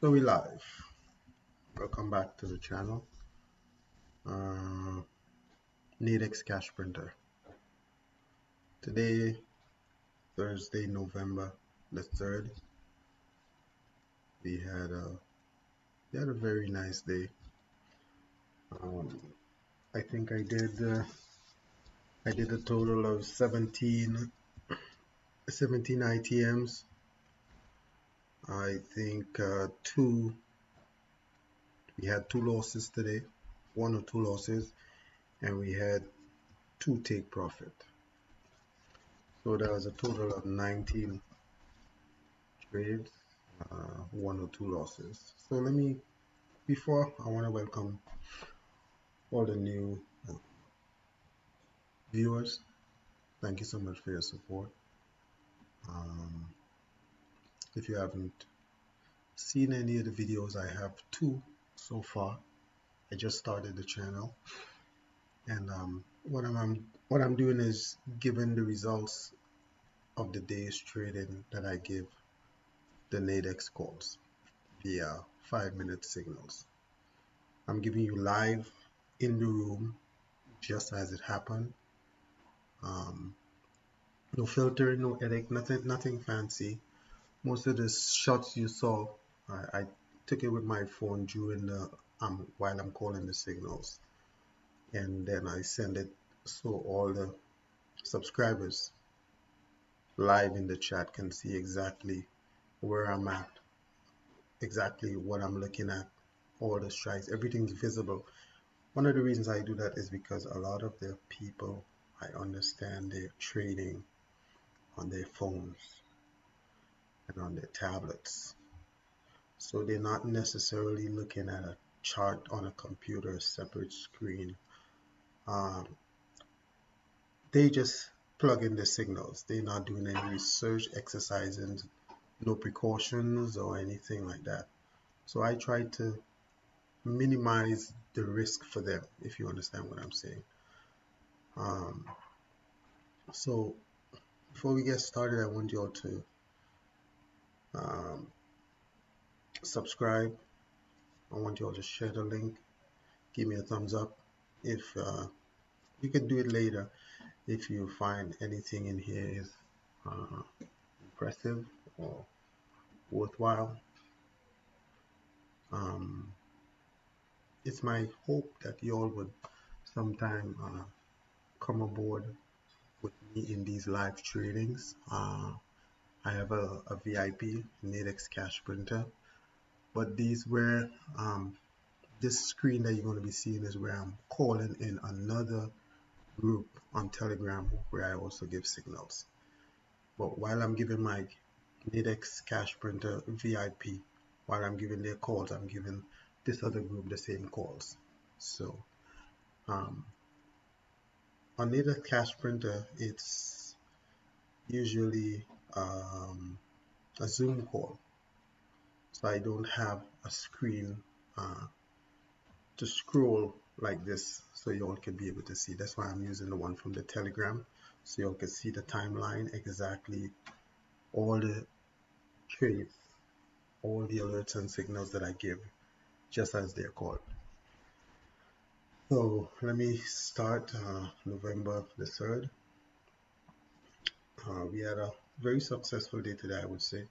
So we live. Welcome back to the channel. Uh, Nadex Cash Printer. Today, Thursday, November the 3rd, we had a very nice day. Um, I think I did a total of 17 ITMs. I think we had two losses today, one or two losses, and we had two take profit. So that was a total of 19 trades, one or two losses. So before I want to welcome all the new viewers. Thank you so much for your support. Um, if you haven't seen any of the videos, I have two so far. I just started the channel, and what I'm doing is giving the results of the day's trading that I give the Nadex calls via 5-minute signals. I'm giving you live in the room just as it happened. No filtering, no edit, nothing fancy. Most of the shots you saw, I took it with my phone during the while I'm calling the signals, and then I send it so all the subscribers live in the chat can see exactly where I'm at, exactly what I'm looking at, all the strikes, everything's visible. One of the reasons I do that is because a lot of the people, I understand, they're trading on their phones and on their tablets. So they're not necessarily looking at a chart on a computer, separate screen. They just plug in the signals. They're not doing any research exercises, no precautions or anything like that. So I try to minimize the risk for them, if you understand what I'm saying. So before we get started, I want you all to um, subscribe. I want you all to share the link. Give me a thumbs up. If you can do it later, if you find anything in here is impressive or worthwhile. It's my hope that you all would sometime come aboard with me in these live tradings. I have a VIP Nadex cash printer, but this screen that you're going to be seeing is where I'm calling in another group on Telegram where I also give signals. But while I'm giving my Nadex cash printer VIP, while I'm giving their calls, I'm giving this other group the same calls. So on Nadex cash printer, it's usually a Zoom call. So I don't have a screen to scroll like this so y'all can be able to see. That's why I'm using the one from the Telegram, so y'all can see the timeline, exactly all the trades, all the alerts and signals that I give just as they're called. So let me start November the 3rd. We had a very successful day today, I would say.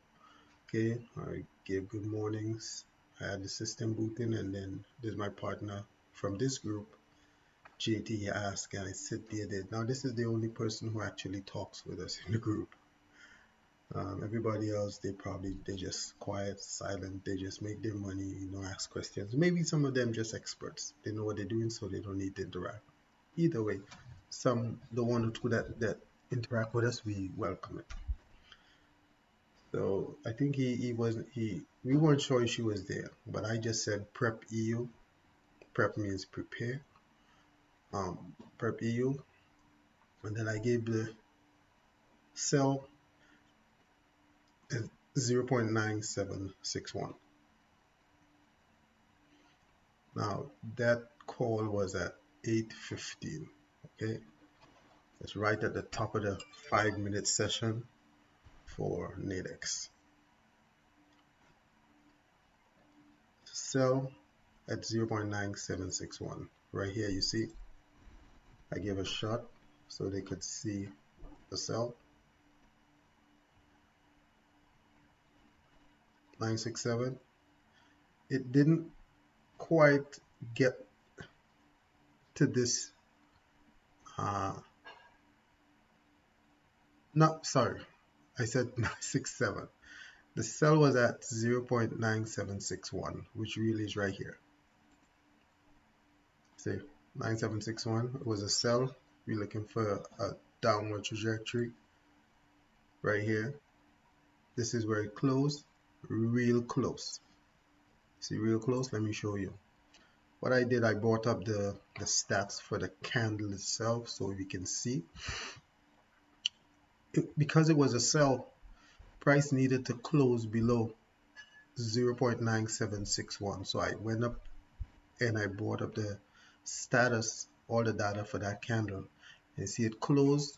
Okay, I gave good mornings. I had the system booting, and then there's my partner from this group, JT. Asked, and I sit there. Now this is the only person who actually talks with us in the group. Everybody else, they just quiet, silent. They just make their money, ask questions. Maybe some of them just experts. They know what they're doing, so they don't need to interact. Either way, the one or two that interact with us, we welcome it. So I think we weren't sure she was there, but I just said prep EU. Prep means prepare. Prep EU, and then I gave the sell at 0.9761. Now that call was at 8:15. Okay, it's right at the top of the 5-minute session for Nadex. sell at 0.9761. Right here, you see, I gave a shot so they could see the sell. 967. It didn't quite get to this. No, sorry, I said 967. The sell was at 0.9761, which really is right here. See, 9761 was a sell. We're looking for a downward trajectory right here. This is where it closed, real close. See, real close. Let me show you. What I did, I brought up the stats for the candle itself so we can see. Because it was a sell, price needed to close below 0.9761. So I went up and I brought up the status, all the data for that candle. And see it closed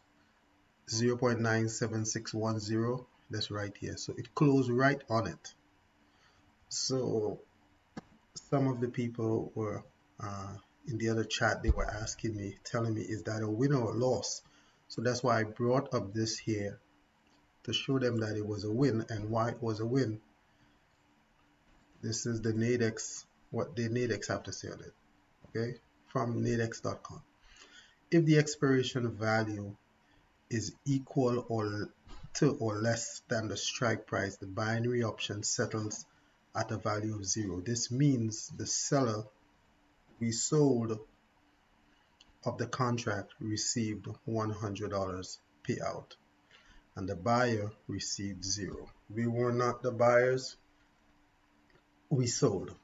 0.97610. That's right here. So it closed right on it. So some of the people were in the other chat, they were asking me, telling me, is that a win or a loss? So that's why I brought up this here to show them that it was a win. And why it was a win. This is the Nadex, what the Nadex have to say on it, okay, from nadex.com. If the expiration value is equal or to or less than the strike price, the binary option settles at a value of 0. This means the seller resold of the contract received $100 payout and the buyer received 0. We were not the buyers, we sold.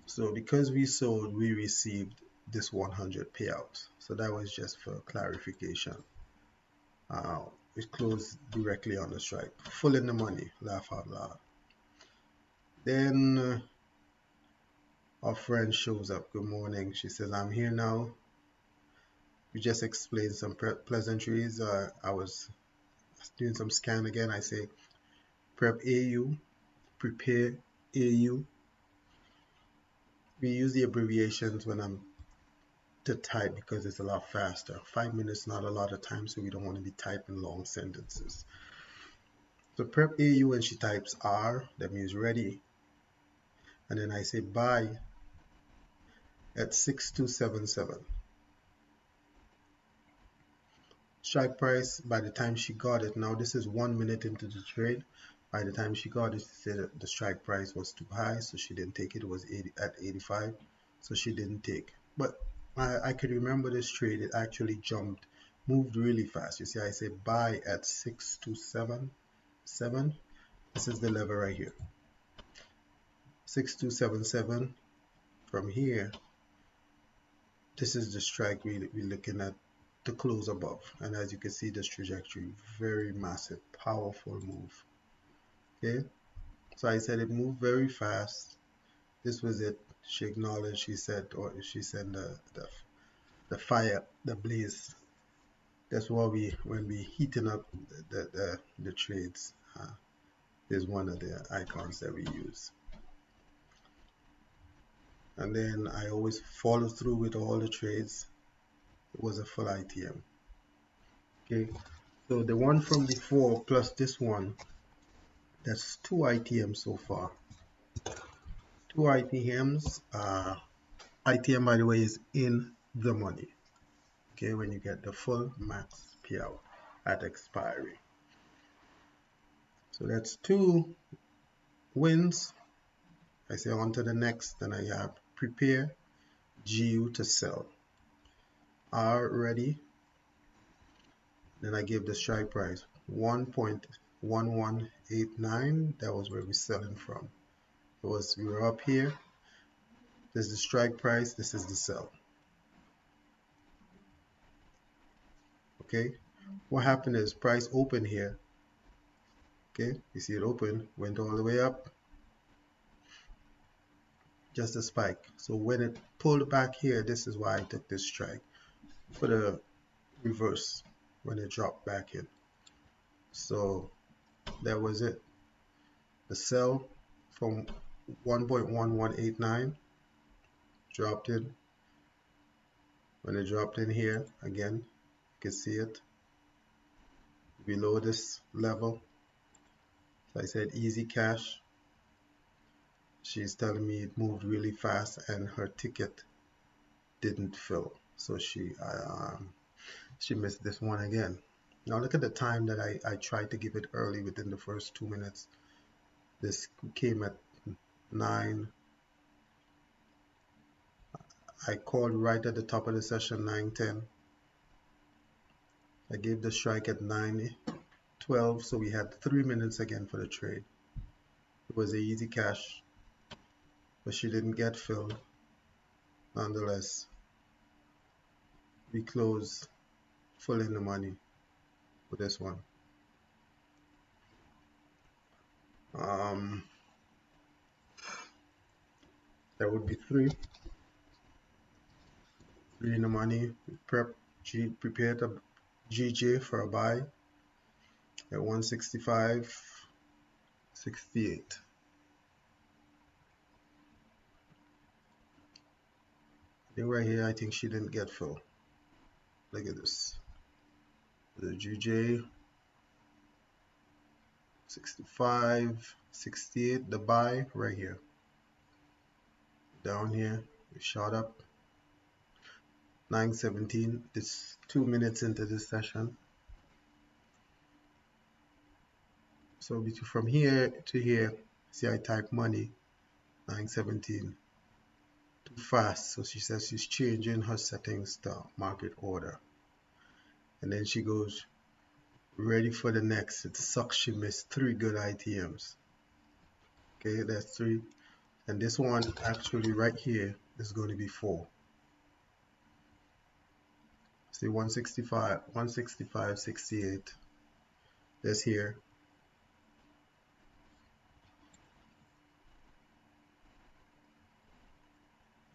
So because we sold, we received this 100 payout. So that was just for clarification. It closed directly on the strike, full in the money, laugh out loud. Then our friend shows up. Good morning. She says, I'm here now. We just explained some pleasantries. I was doing some scan again. I say prep AU, prepare AU. We use the abbreviations when I'm to type because it's a lot faster. 5 minutes, not a lot of time, so we don't want to be typing long sentences. So prep AU, when she types R, that means ready. And then I say buy at 6277. Strike price, by the time she got it, now this is 1 minute into the trade. By the time she got it, she said that the strike price was too high, so she didn't take it. It was at 85, so she didn't take. But I could remember this trade. It actually jumped, moved really fast. You see, I say buy at 6277. This is the level right here. 6277. From here, this is the strike we're looking at to close above. And as you can see, this trajectory, very massive, powerful move. Okay, so I said it moved very fast. This was it. She acknowledged. She said, or she said the fire, the blaze. That's why when we heating up the trades, is one of the icons that we use. And then I always follow through with all the trades. It was a full ITM. Okay, so the one from before plus this one, that's 2 ITMs so far. 2 ITMs. ITM, by the way, is in the money. Okay, when you get the full max payout at expiry. So that's 2 wins. I say on to the next, then I have prepare GU to sell. R ready. Then I give the strike price 1.1189. That was where we're selling from. We were up here. This is the strike price. This is the sell. Okay. What happened is price opened here. Okay. You see it open, went all the way up. Just a spike. So when it pulled back here, this is why I took this strike for the reverse when it dropped back in. So that was it. The sell from 1.1189, dropped in. When it dropped in here, again, you can see it below this level. So I said easy cash. She's telling me it moved really fast and her ticket didn't fill. So she missed this one again. Now look at the time that I tried to give it early within the first 2 minutes. This came at 9. I called right at the top of the session, 9:10. I gave the strike at 9:12, so we had 3 minutes again for the trade. It was a easy cash, but she didn't get filled. Nonetheless, we closed full in the money for this one. There would be three in the money. Prepared a GJ for a buy at 165.68. Right here, I think she didn't get full. Look at this. The GJ 65.68. The buy right here. Down here, we shot up 9:17. It's 2 minutes into this session. So from here to here, see I type money 9:17. Too fast, so she says she's changing her settings to market order, and then she goes ready for the next. It sucks she missed 3 good ITMs. Okay, that's 3, and this one actually right here is going to be 4. See 165.68. That's here.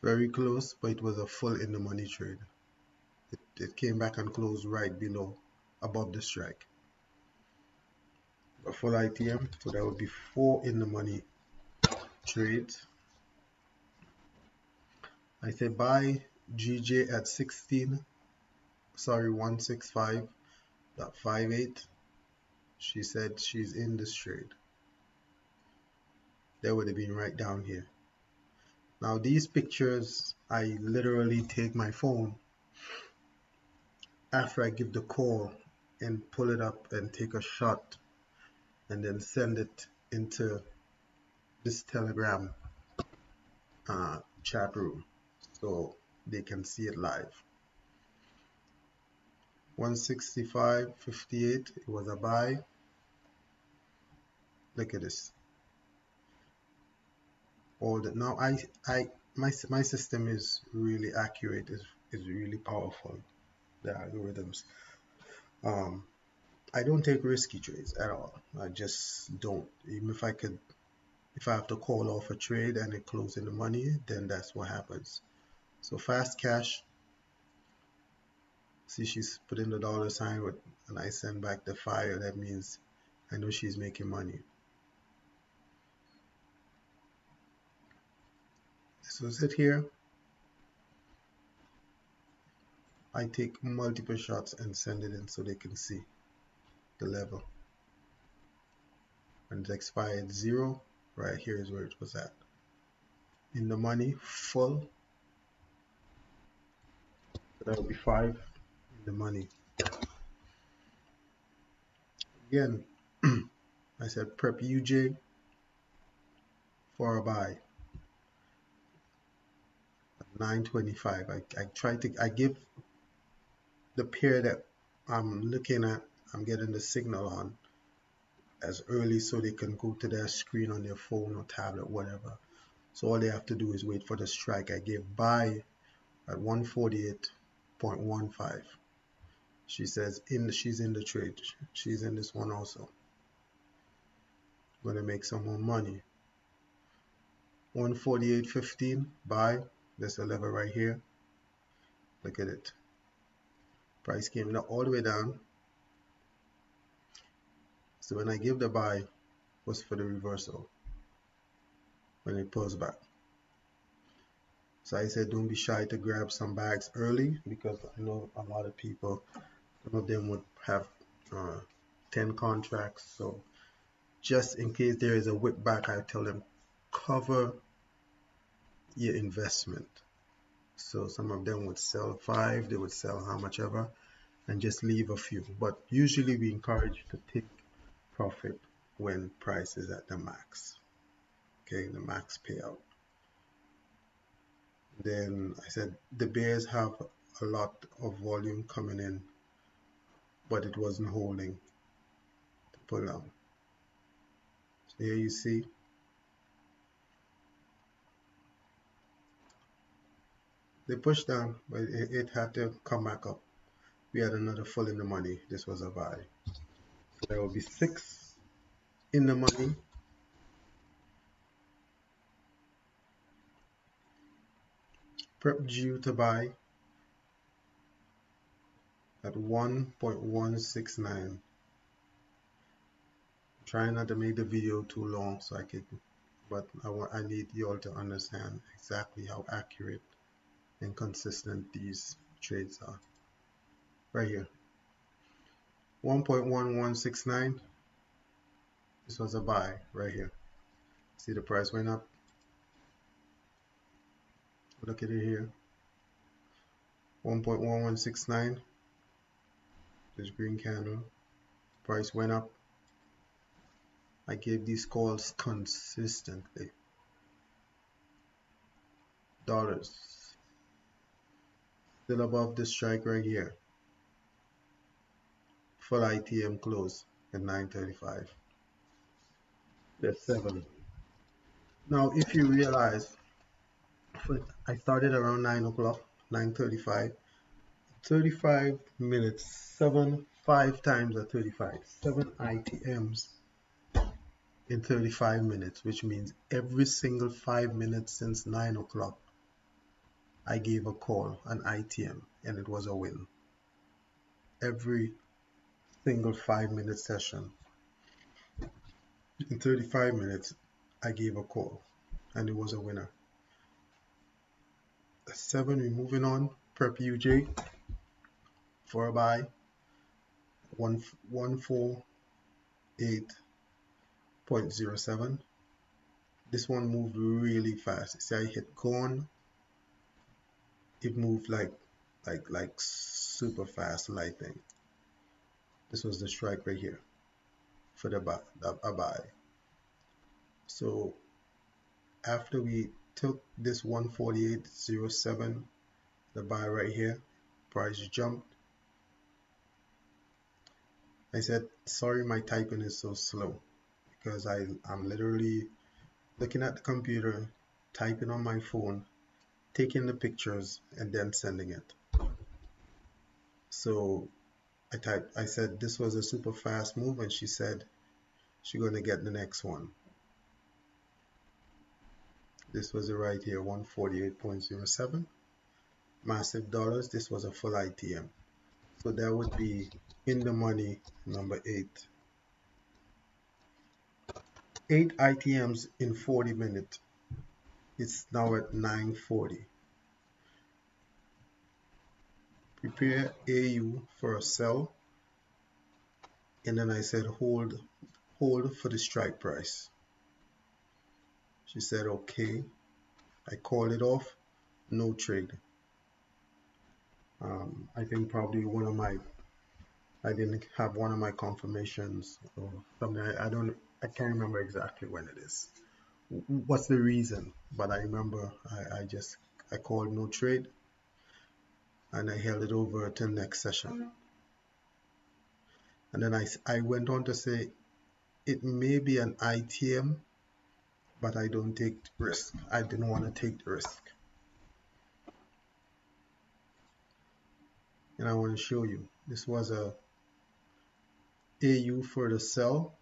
Very close, but it was a full in the money trade. It came back and closed right below, above the strike. A full ITM, so that would be 4 in the money trades. I say buy GJ at 165.58. She said she's in this trade. That would have been right down here. Now these pictures, I literally take my phone after I give the call and pull it up and take a shot and then send it into this Telegram chat room so they can see it live. 165.58, it was a buy. Look at this. All that now my system is really accurate, is really powerful. The algorithms. I don't take risky trades at all. I just don't. Even if I have to call off a trade and it closes in the money, then that's what happens. So fast cash. See, she's put in the $sign with, and I send back the fire. That means I know she's making money. So sit here. I take multiple shots and send it in so they can see the level. And it expired 0. Right here is where it was at. In the money, full. So that would be 5 in the money. Again, I said prep UJ for a buy. 9:25. I give the pair that I'm looking at, I'm getting the signal on as early so they can go to their screen on their phone or tablet, whatever. So all they have to do is wait for the strike. I gave buy at 148.15. She says she's in the trade. She's in this one also. Gonna make some more money. 148.15 buy. There's a level right here. Look at it. Price came all the way down. So when I give the buy, was for the reversal. when it pulls back. So I said don't be shy to grab some bags early, because I know a lot of people, some of them would have 10 contracts. So just in case there is a whip back, I tell them cover your investment. So some of them would sell 5, they would sell how much ever, and just leave a few. But usually we encourage to take profit when price is at the max. Okay, the max payout. Then I said the bears have a lot of volume coming in, but it wasn't holding to pull out. So here you see they pushed down, but it had to come back up. We had another full in the money. This was a buy. So there will be 6 in the money. Prep due to buy at 1.169. Trying not to make the video too long so I can, but I need you all to understand exactly how accurate and consistent these trades are. Right here, 1.1169. This was a buy right here. See the price went up. Look at it here, 1.1169. This green candle, price went up. I gave these calls consistently. Dollars still above the strike right here. Full ITM close at 9:35. There's 7. Now if you realize, I started around 9 o'clock, 9:35. 35 minutes, 7, 5 times at 35, 7 ITMs in 35 minutes, which means every single 5 minutes since 9 o'clock, I gave a call, an ITM, and it was a win. Every single 5-minute session, in 35 minutes, I gave a call, and it was a winner. 7, we're moving on. Prep UJ for a buy, 148.07. This one moved really fast. See, I hit gone. It moved like super fast lightning. This was the strike right here for the buy, a buy. So after we took this 148.07, the buy right here, price jumped. I said, sorry, my typing is so slow, because I'm literally looking at the computer, typing on my phone, taking the pictures, and then sending it. So I said this was a super fast move, and she said she's going to get the next one. This was it right here, 148.07. Massive dollars. This was a full ITM. So that would be in the money number 8. 8 ITMs in 40 minutes. It's now at 9:40. Prepare AU for a sell. And then I said hold for the strike price. She said okay. I called it off. No trade. I think probably I didn't have one of my confirmations or something. I can't remember exactly when it is. What's the reason? But I remember I called no trade, and I held it over till next session. And then I went on to say it may be an ITM, but I don't take risk. I didn't want to take the risk. And I want to show you. This was a AU for the sell.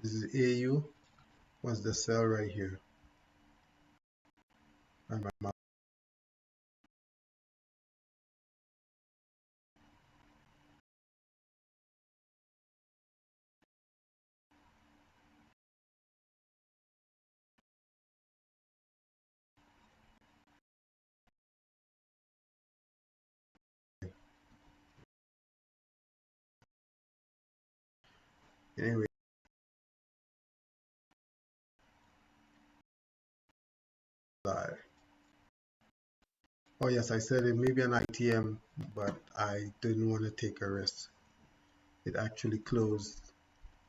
This is AU, was the sell right here. And my Anyway, live. Oh yes, I said it may be an ITM, but I didn't want to take a risk. It actually closed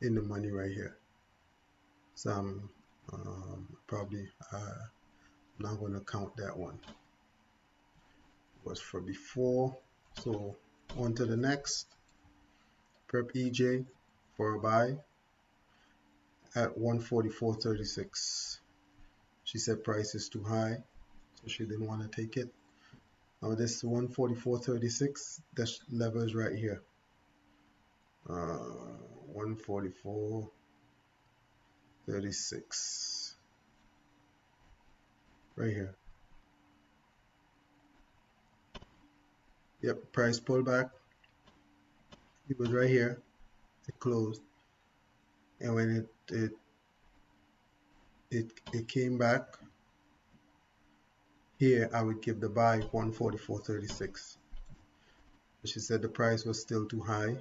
in the money right here. So I'm probably not going to count that one. It was for before. So on to the next. Prep EJ for a buy at 144.36. She said price is too high, so she didn't want to take it. Now this 144.36, this level is right here. 144.36. Right here. Yep, price pullback. It was right here. It closed. And when it came back here, I would give the buy 144.36. She said the price was still too high.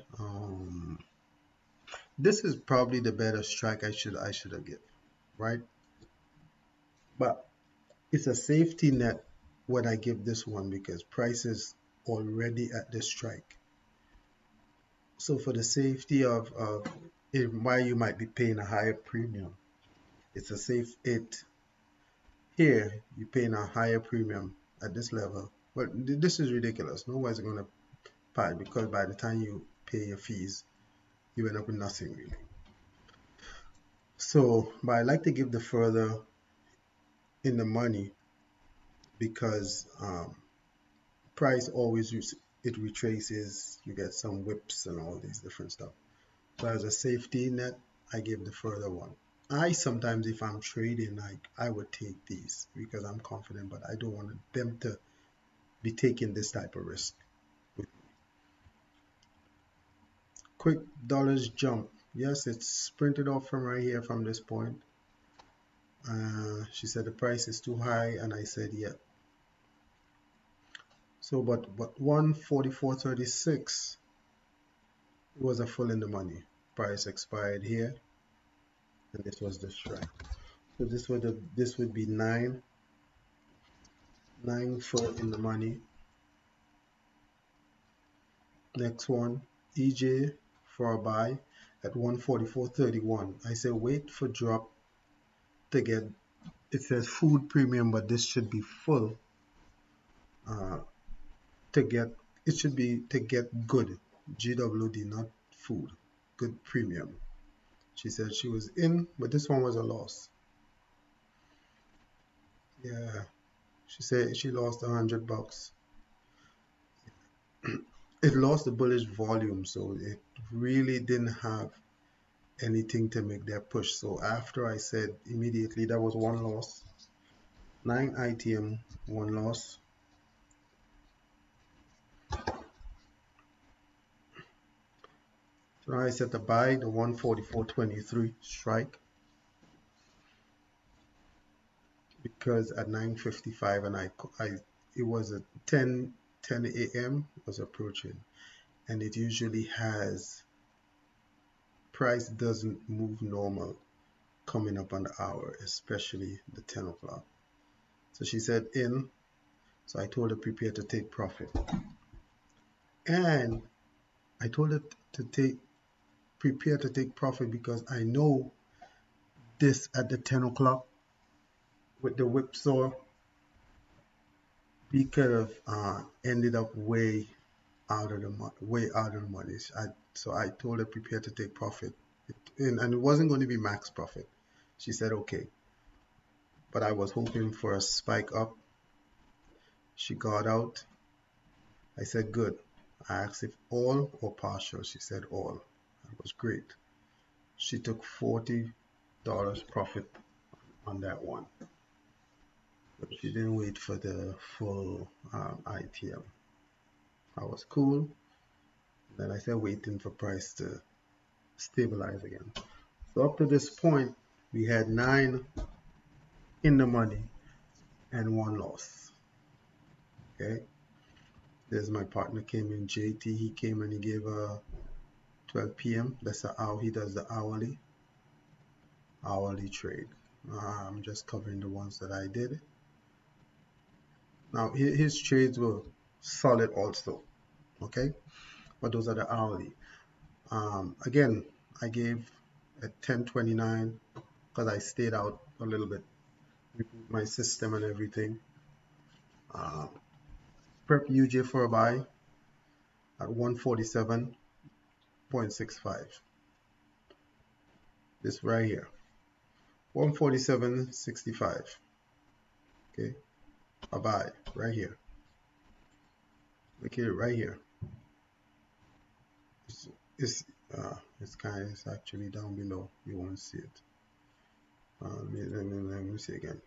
This is probably the better strike I should have given, right? But it's a safety net when I give this one because price is already at the strike. So for the safety of why you might be paying a higher premium, it's a safe it here you're paying a higher premium at this level. But this is ridiculous. Nobody's gonna pay because by the time you pay your fees, you end up with nothing really. So, but I like to give the further in the money because price always it retraces. You get some whips and all these different stuff. So as a safety net, I give the further one. I sometimes, if I'm trading, I would take these because I'm confident, but I don't want them to be taking this type of risk. Quick dollars jump. Yes, it's printed off from right here from this point. She said the price is too high, and I said yeah. So, but 144.36 was a full in the money. Price expired here, and this was the strike. So this would be nine full in the money. Next one, EJ for a buy at 144.31. I say wait for drop to get. It says food premium, but this should be full. To get it should be to get good GWD, not food. Good premium. She said she was in, but this one was a loss. Yeah, she said she lost $100. It lost the bullish volume, so it really didn't have anything to make that push. So after I said immediately that was one loss. 9 ITM, one loss. So now I set the buy, the 144.23 strike. Because at 9:55 and it was at 10 a.m. was approaching, and it usually has price doesn't move normal coming up on the hour, especially the 10 o'clock. So she said in, so I told her prepare to take profit, and I told her to prepare to take profit because I know this at the 10 o'clock with the whipsaw we could have ended up way out of the money. So I told her prepare to take profit, and it wasn't going to be max profit. She said okay, but I was hoping for a spike up. She got out. I said good. I asked if all or partial. She said all. That was great. She took $40 profit on that one, but she didn't wait for the full ITM. I was cool. Then I said waiting for price to stabilize again. So up to this point, we had 9 in the money and 1 loss. Okay, there's my partner came in, JT. He came and he gave a 12 p.m. That's how he does the hourly trade. I'm just covering the ones that I did. Now his trades were solid also, okay? But those are the hourly. Again, I gave at 10:29 because I stayed out a little bit, reboot my system and everything. Prep UJ for a buy at 147.65. This right here, 147.65. Okay, a buy right here. Look at it right here. It's it's actually down below. You won't see it. Let me see again.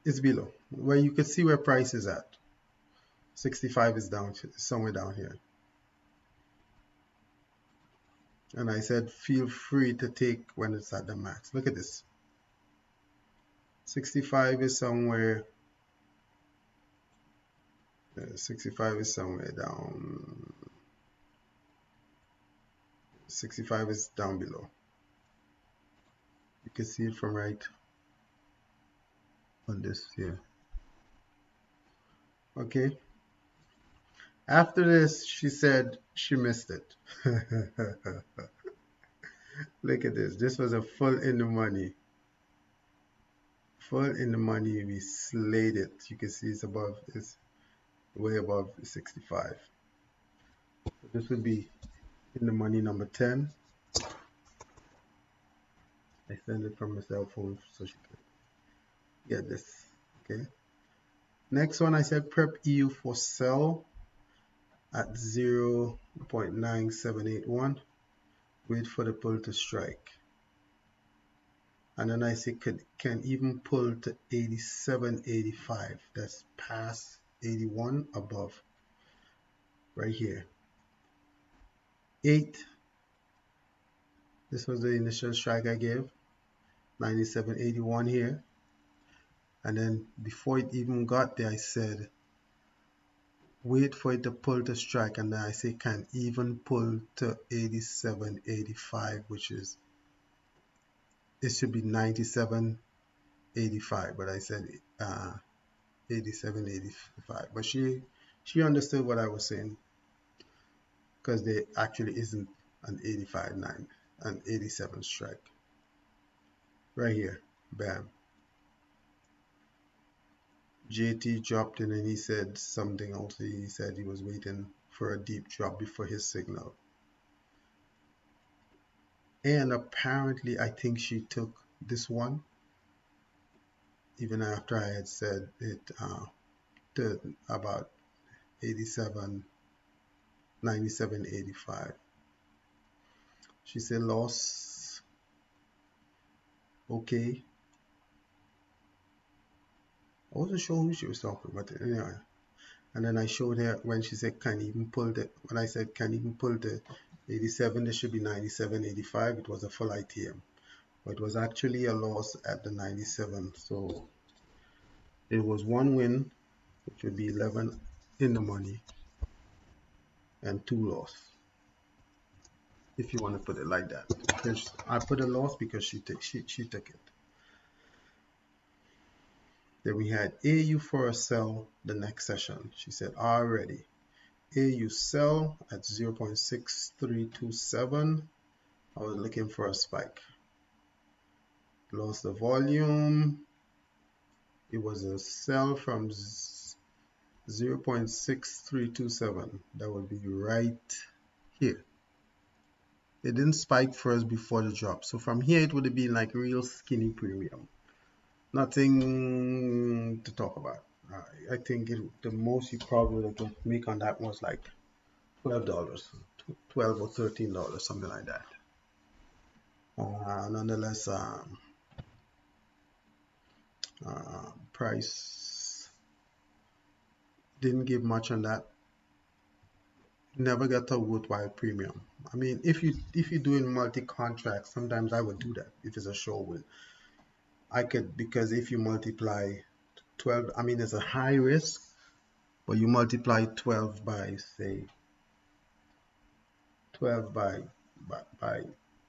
It's below where you can see where price is at. 65 is down somewhere down here. And I said feel free to take when it's at the max. Look at this. 65 is somewhere. 65 is somewhere down. 65 is down below. You can see it from right on this here. Okay. After this, she said she missed it. Look at this. This was a full in the money. Full in the money. We slayed it. You can see it's above. It's way above 65. This would be in the money number 10. I send it from my cell phone so she can get this. Okay. Next one, I said prep EU for sell at 0.9781. Wait for the pull to strike. And then I say can even pull to 87.85. That's past 81 above. Right here. 8. This was the initial strike I gave. 97.81 here. And then before it even got there, I said wait for it to pull to strike, and then I say can even pull to 87.85, which is it should be 97.85, but I said 87.85. But she understood what I was saying, because there actually isn't an 85.9, an 87 strike right here. Bam. JT dropped in and he said something else. He said he was waiting for a deep drop before his signal. And apparently, I think she took this one, even after I had said it to about 87, 97.85. She said loss. Okay. I wasn't sure who she was talking, but anyway. And then I showed her when she said can even pull the, when I said can even pull the 87, there should be 97.85. It was a full ITM, but it was actually a loss at the 97. So it was one win, which would be 11 in the money, and 2 loss, if you want to put it like that. I put a loss because she took it. Then we had AU for a sell the next session. She said already. AU sell at 0.6327. I was looking for a spike. Lost the volume. It was a sell from 0.6327. That would be right here. It didn't spike first before the drop. So from here, it would have been like real skinny premium. Nothing to talk about. I think the most you probably would make on that was like $12, $12 or $13, something like that. Nonetheless, price didn't give much on that. Never got a worthwhile premium. I mean, if you're doing multi-contracts, sometimes I would do that if it's a short win. I could, because if you multiply 12, I mean, it's a high risk, but you multiply 12 by, say, 12 by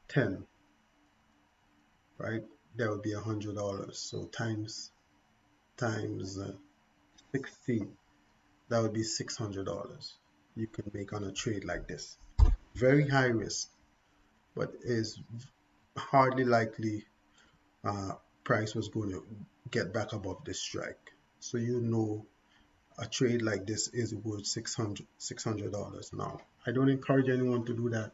10, right? That would be $100. So times 60, that would be $600 you can make on a trade like this. Very high risk, but is hardly likely price was going to get back above this strike. So you know a trade like this is worth $600. Now, I don't encourage anyone to do that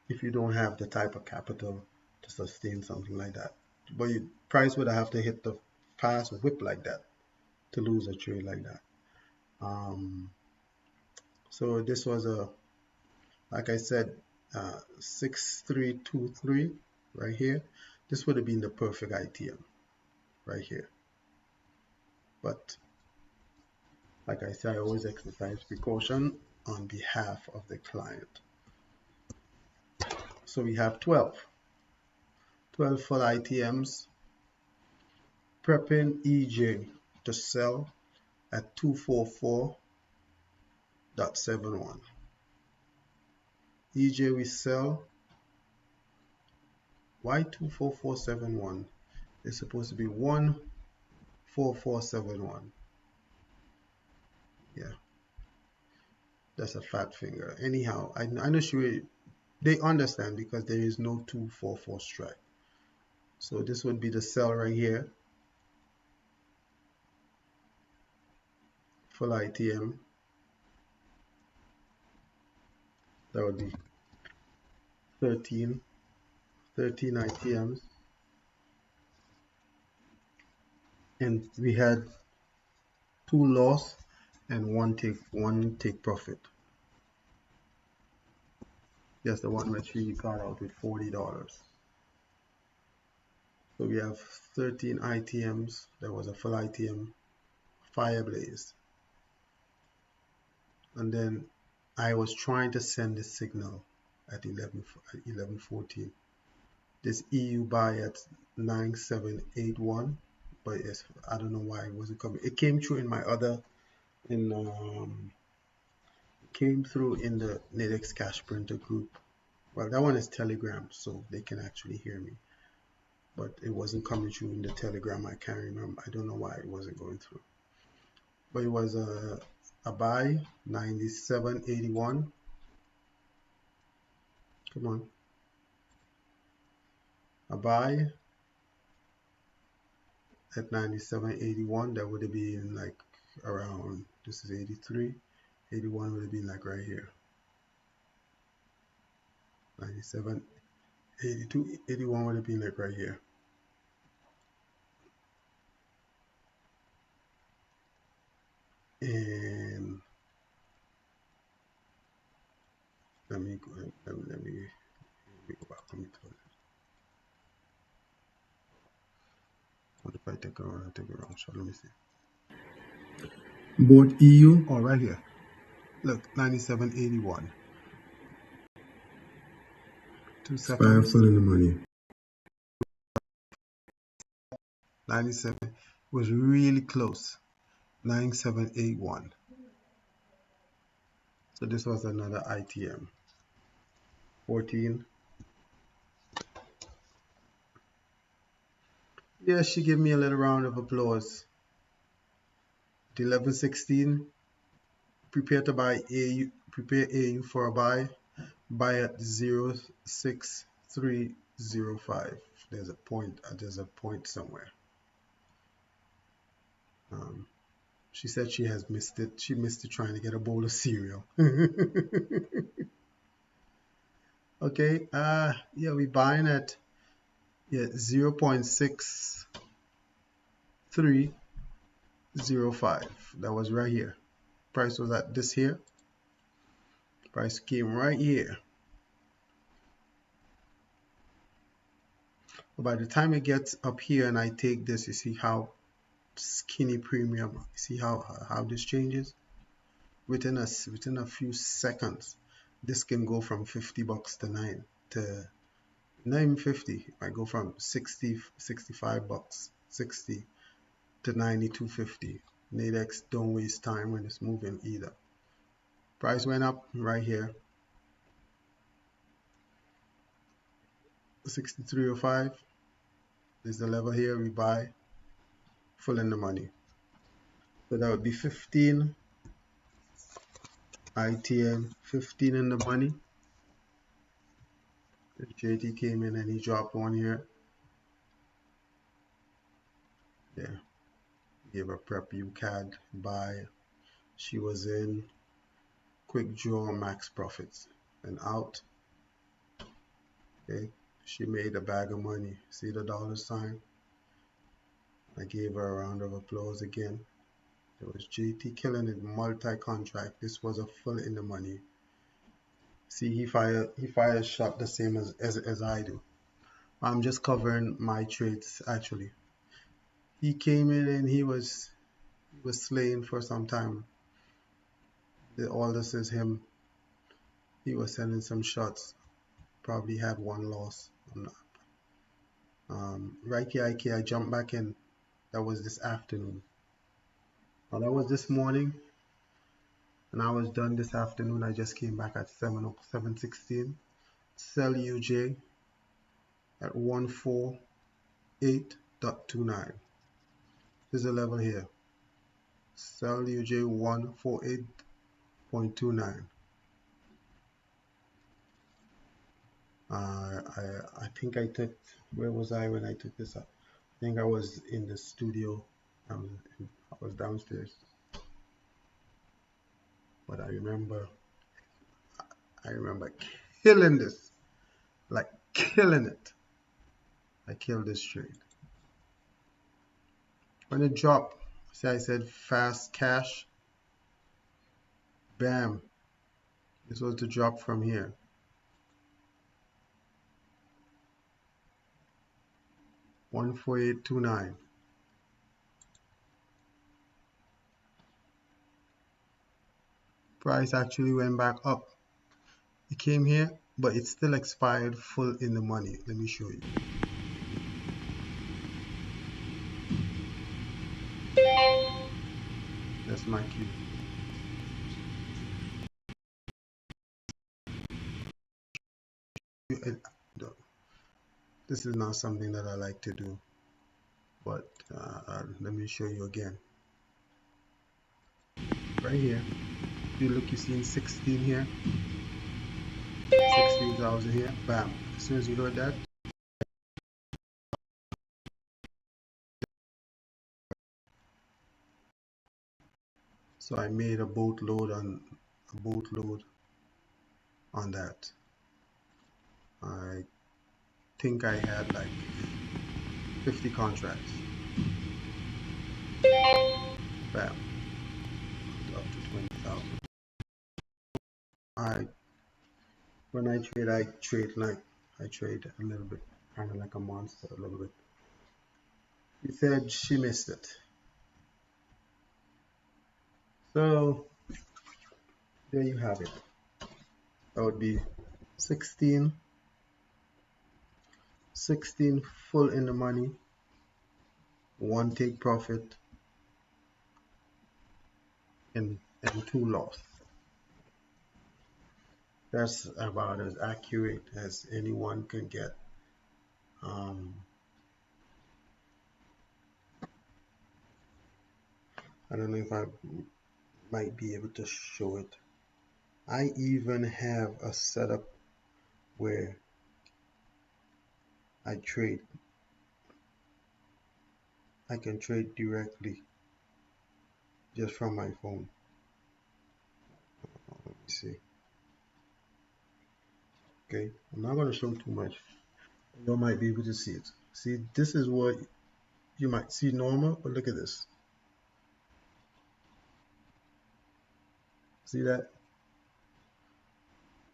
if you don't have the type of capital to sustain something like that. But price would have to hit the fast whip like that to lose a trade like that. So this was like I said, 6323 right here. This would have been the perfect ITM right here. But like I said, I always exercise precaution on behalf of the client. So we have 12 full ITMs, prepping EJ to sell at 244.71. EJ we sell. Why 24471? It's supposed to be 14471. Yeah, that's a fat finger. Anyhow, I'm not sure they understand because there is no 244 strike. So this would be the sell right here. Full ITM. That would be 13 ITMs. And we had 2 loss and one take profit. That's the one which we got out with $40. So we have 13 ITMs. There was a full ITM, Fireblaze. And then I was trying to send the signal at 11:14. This EU buy at 9781, but yes, I don't know why it wasn't coming. It came through in my other, came through in the Nadex cash printer group. Well, that one is Telegram, so they can actually hear me. But it wasn't coming through in the Telegram. I can't remember. I don't know why it wasn't going through. But it was a buy 9781. Come on. A buy at 9781. That would have been like around, this is 83. 81 would have been like right here. 97, 82, 81 would have been like right here. And let me go back. What if I take a wrong shot? Let me see. Both EU, oh, right here. Look, 9781. 2 seconds. Full in the money. 97 was really close. 9781. So this was another ITM. 14. Yeah, she gave me a little round of applause. 11:16. Prepare to buy AU. Prepare AU for a buy. Buy at 06305. There's a point. There's a point somewhere. She said she has missed it. She missed it trying to get a bowl of cereal. Okay. Yeah, we buying at 0.6305. That was right here. Price was at this here. Price came right here. But by the time it gets up here and I take this, you see how skinny premium. You see how this changes within a few seconds. This can go from $50 to not even 50. It might go from 60, 65 bucks, 60 to 92.50. Nadex don't waste time when it's moving either. Price went up right here. 63.05 is the level here. We buy full in the money. So that would be 15 ITM, 15 in the money. JT came in and he dropped one here. Yeah, gave a prep UCAD buy. She was in quick draw max profits and out. Okay, she made a bag of money. See the dollar sign? I gave her a round of applause again. It was JT killing it, multi-contract. This was a full in the money. See, he fired a shot the same as I do. I'm just covering my trades actually. He came in and he was slaying for some time. All this is him. He was sending some shots. Probably had one loss. I'm not. Right here, I jumped back in. That was this afternoon. Well, that was this morning, and I was done this afternoon. I just came back at 7:16. Sell UJ at 148.29. There's a level here. Sell UJ 148.29. I think I took, where was I when I took this up? I think I was in the studio. I was downstairs. But I remember killing this, like killing it. I killed this trade. When it dropped, see I said fast cash, bam. This was the drop from here. 148.29. Price actually went back up. It came here, but it still expired full in the money. Let me show you. That's my cue. This is not something that I like to do, but let me show you again. Right here, you look, you see 16 here, 16,000 here, bam. As soon as you load that, so I made a boatload on that. I think I had like 50 contracts. Bam. Up to 20,000. When I trade a little bit, kind of like a monster, a little bit. He said she missed it. So there you have it. That would be 16 full in the money, one take profit, and two loss. That's about as accurate as anyone can get. I don't know if I might be able to show it. I even have a setup where I can trade directly just from my phone. Let me see. Okay, I'm not going to show too much. You might be able to see it. See, this is what you might see normal, but look at this. See that?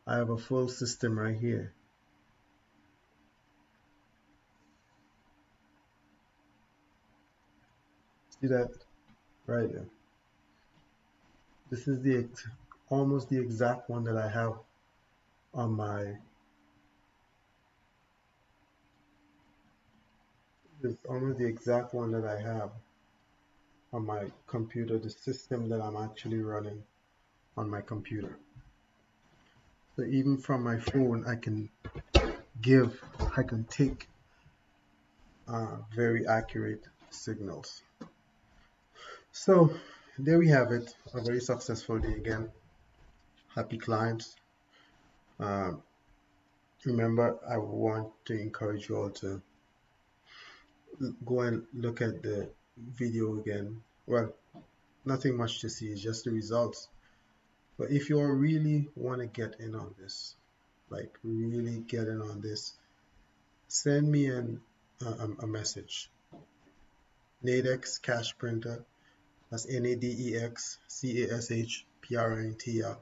I have a full system right here. See that? Right there. This is almost the exact one that I have on my, it's almost the exact one that I have on my computer, the system that I'm actually running on my computer. So even from my phone, I can I can take very accurate signals. So there we have it, a very successful day again. Happy clients. Uh, Remember, I want to encourage you all to go and look at the video again. Well, nothing much to see, it's just the results. But if you really want to get in on this, like really get in on this, send me a message. Nadex Cash Printer, that's NADEXCASHPRINTER,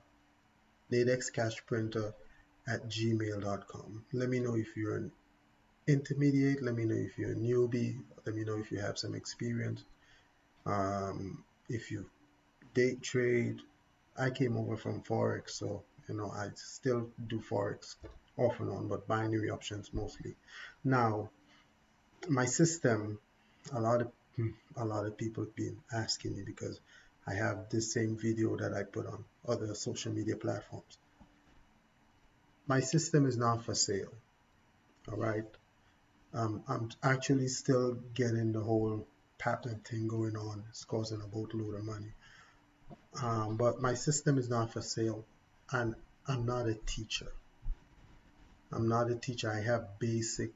Nadex Cash Printer at gmail.com. Let me know if you're an intermediate, let me know if you're a newbie, let me know if you have some experience. If you day trade, I came over from Forex, so I still do Forex off and on, but binary options mostly. Now, my system, a lot of people have been asking me because I have this same video that I put on other social media platforms. My system is not for sale, all right? I'm actually still getting the whole patent thing going on. It's causing a boatload of money. But my system is not for sale, and I'm not a teacher. I have basic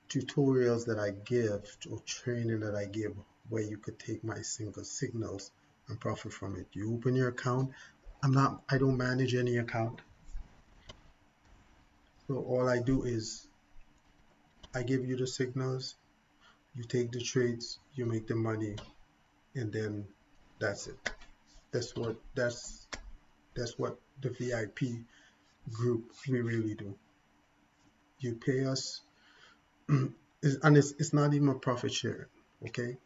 tutorials that I give or training that I give where you could take my single signals and profit from it. You open your account. I don't manage any account. So all I do is I give you the signals, you take the trades, you make the money, and then that's it. That's what the VIP group we really do. You pay us, and it's not even a profit share, okay?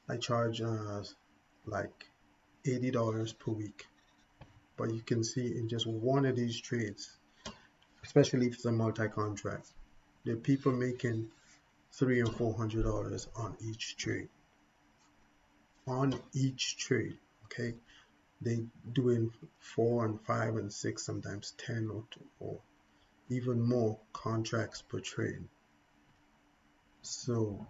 I charge like $80 per week, but you can see in just one of these trades, especially if it's a multi-contract, there are people making $300 and $400 on each trade. Okay? They doing 4 and 5 and 6, sometimes 10 or even more contracts per trade. So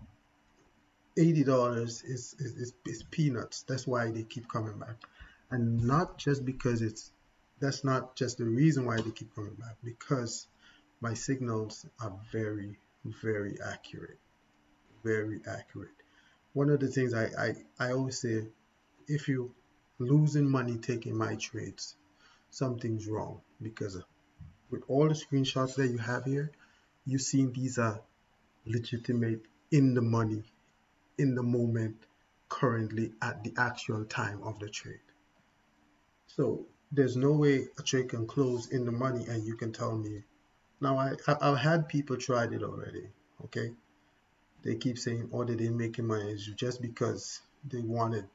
$80 is peanuts. That's why they keep coming back, and not just because that's not just the reason why they keep coming back, because my signals are very, very accurate. Very accurate. One of the things I always say, if you losing money taking my trades, something's wrong, because with all the screenshots that you have here, you see these are legitimate, in the money, in the moment, currently at the actual time of the trade. So there's no way a trade can close in the money and you can tell me. Now I've had people tried it already, okay? They keep saying, oh, they didn't make money. It's just because they wanted,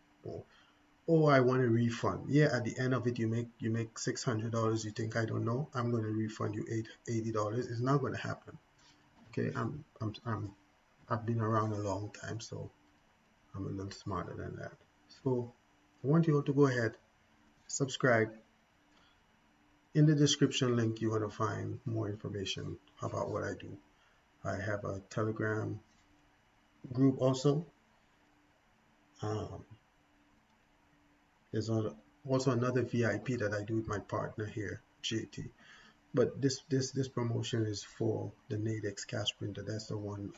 oh, I want a refund. Yeah, at the end of it, you make $600. You think I don't know? I'm going to refund you $80. It's not going to happen. Okay, I've been around a long time, so I'm a little smarter than that. So I want you all to go ahead, subscribe. In the description link, you're going to find more information about what I do. I have a Telegram group also. There's also another VIP that I do with my partner here, JT. But this promotion is for the Nadex Cash Printer. That's the one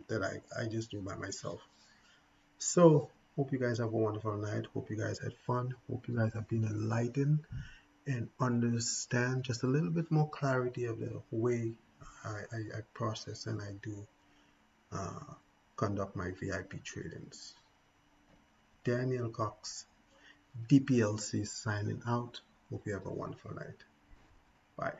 that I just do by myself. So hope you guys have a wonderful night. Hope you guys had fun. Hope you guys have been enlightened and understand just a little bit more clarity of the way I process and I do conduct my VIP tradings. Daniel Cox, DPLC, signing out. Hope you have a wonderful night. Bye.